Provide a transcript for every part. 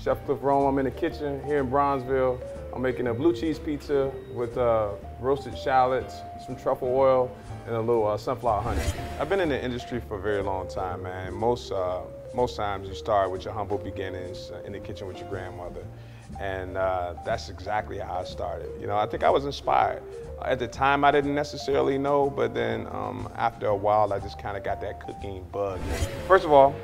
Chef Clifford Rome. I'm in the kitchen here in Bronzeville. I'm making a blue cheese pizza with roasted shallots, some truffle oil, and a little sunflower honey. I've been in the industry for a very long time, man. Most times you start with your humble beginnings in the kitchen with your grandmother. And that's exactly how I started. You know, I think I was inspired. At the time, I didn't necessarily know, but then after a while, I just kind of got that cooking bug. First of all,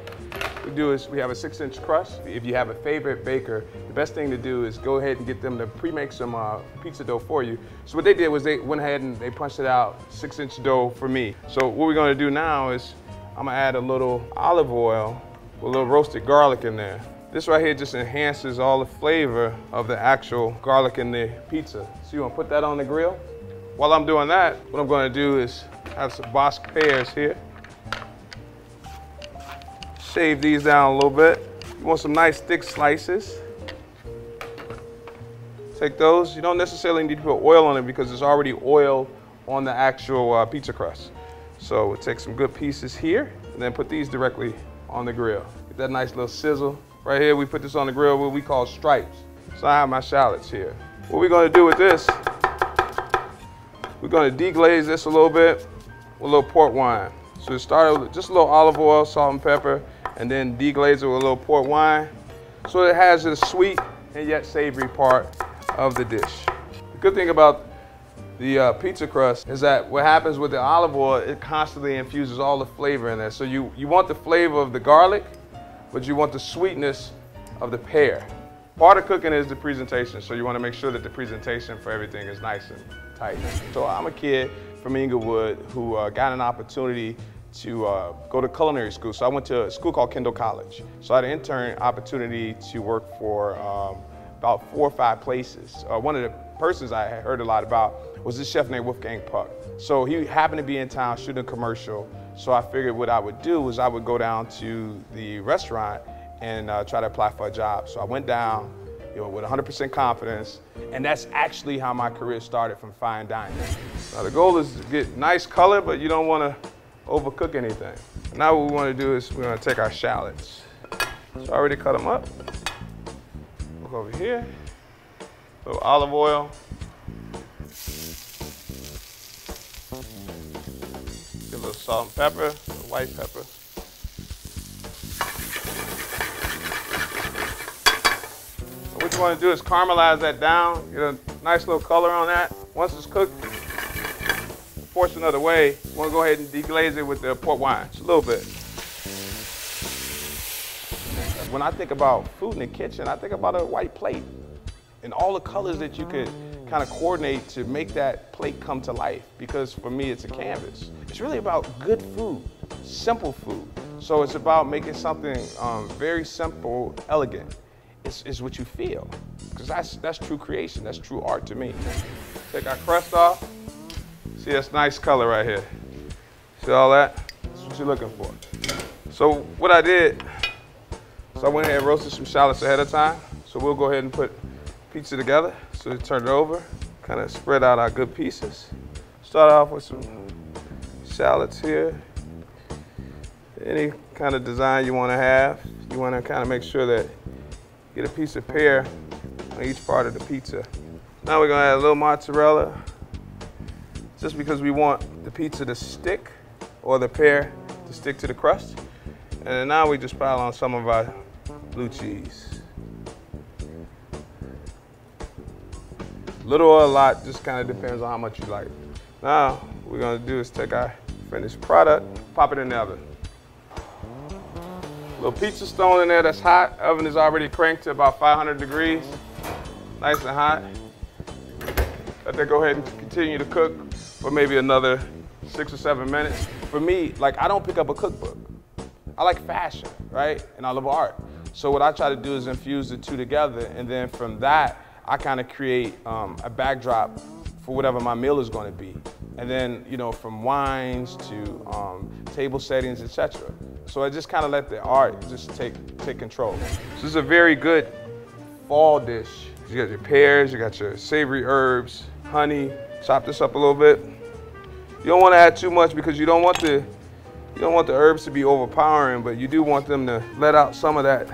what we do is we have a 6-inch crust. If you have a favorite baker, the best thing to do is go ahead and get them to pre-make some pizza dough for you. So what they did was they went ahead and they punched it out, 6-inch dough for me. So what we're gonna do now is I'm gonna add a little olive oil with a little roasted garlic in there. This right here just enhances all the flavor of the actual garlic in the pizza. So you wanna put that on the grill? While I'm doing that, what I'm gonna do is have some Bosc pears here. Shave these down a little bit. You want some nice thick slices. Take those. You don't necessarily need to put oil on it because there's already oil on the actual pizza crust. So we'll take some good pieces here and then put these directly on the grill. Get that nice little sizzle. Right here, we put this on the grill, what we call stripes. So I have my shallots here. What we're gonna do with this, we're gonna deglaze this a little bit with a little port wine. So start with just a little olive oil, salt and pepper, and then deglaze it with a little port wine. So it has the sweet and yet savory part of the dish. The good thing about the pizza crust is that what happens with the olive oil, it constantly infuses all the flavor in there. So you want the flavor of the garlic, but you want the sweetness of the pear. Part of cooking is the presentation, so you want to make sure that the presentation for everything is nice and tight. So I'm a kid from Inglewood who got an opportunity to go to culinary school. So I went to a school called Kendall College. So I had an intern opportunity to work for about 4 or 5 places. One of the persons I had heard a lot about was this chef named Wolfgang Puck. So he happened to be in town shooting a commercial. So I figured what I would do was I would go down to the restaurant and try to apply for a job. So I went down, you know, with 100% confidence, and that's actually how my career started from fine dining. Now the goal is to get nice color, but you don't want to overcook anything. Now what we want to do is we're going to take our shallots. So I already cut them up. Look over here, a little olive oil. Get a little salt and pepper, a little white pepper. What you want to do is caramelize that down, get a nice little color on that. Once it's cooked, a portion of the way, you want to go ahead and deglaze it with the port wine, just a little bit. When I think about food in the kitchen, I think about a white plate and all the colors that you could kind of coordinate to make that plate come to life, because for me it's a canvas. It's really about good food, simple food. So it's about making something very simple, elegant. It's what you feel, because that's true creation, that's true art to me. Take our crust off. See, that's nice color right here. See all that? That's what you're looking for. So what I did, so I went ahead and roasted some shallots ahead of time. So we'll go ahead and put pizza together. So turn it over, kind of spread out our good pieces. Start off with some shallots here. Any kind of design you want to have. You want to kind of make sure that you get a piece of pear on each part of the pizza. Now we're going to add a little mozzarella, just because we want the pizza to stick, or the pear to stick to the crust. And then now we just pile on some of our blue cheese. Little or a lot, just kind of depends on how much you like. Now, what we're gonna do is take our finished product, pop it in the oven. Little pizza stone in there that's hot. Oven is already cranked to about 500 degrees. Nice and hot. Let that go ahead and continue to cook for maybe another 6 or 7 minutes. For me, like, I don't pick up a cookbook. I like fashion, right? And I love art. So what I try to do is infuse the two together, and then from that, I kind of create a backdrop for whatever my meal is going to be. And then, you know, from wines to table settings, etc. So I just kind of let the art just take control. So this is a very good fall dish. You got your pears, you got your savory herbs, honey. Chop this up a little bit. You don't want to add too much because you don't want the herbs to be overpowering, but you do want them to let out some of that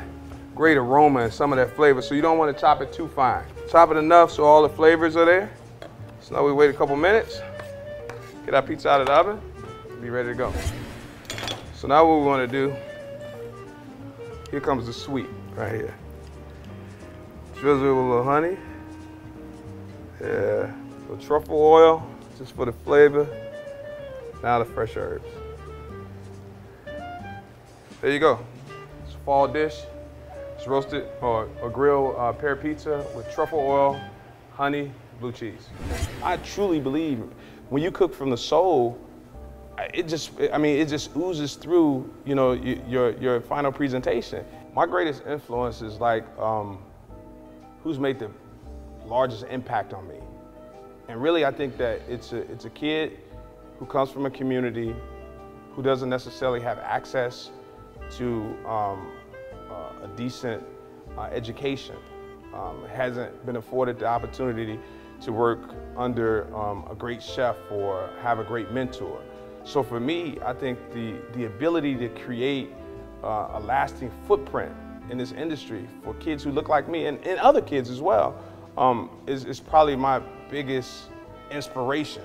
great aroma and some of that flavor. So you don't want to chop it too fine. Chop it enough so all the flavors are there. So now we wait a couple minutes, get our pizza out of the oven, and be ready to go. So now what we want to do, here comes the sweet right here. Drizzle it with a little honey. Yeah, a little truffle oil, just for the flavor. Now the fresh herbs. There you go. It's a fall dish. It's roasted or grilled pear pizza with truffle oil, honey, blue cheese. I truly believe when you cook from the soul, it just oozes through, you know, your final presentation. My greatest influence is like who's made the largest impact on me. And really, I think that it's a kid who comes from a community who doesn't necessarily have access to a decent education, hasn't been afforded the opportunity to work under a great chef or have a great mentor. So for me, I think the ability to create a lasting footprint in this industry for kids who look like me and other kids as well is probably my biggest inspiration.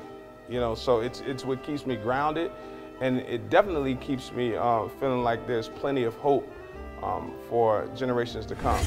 You know, so it's what keeps me grounded, and it definitely keeps me feeling like there's plenty of hope for generations to come.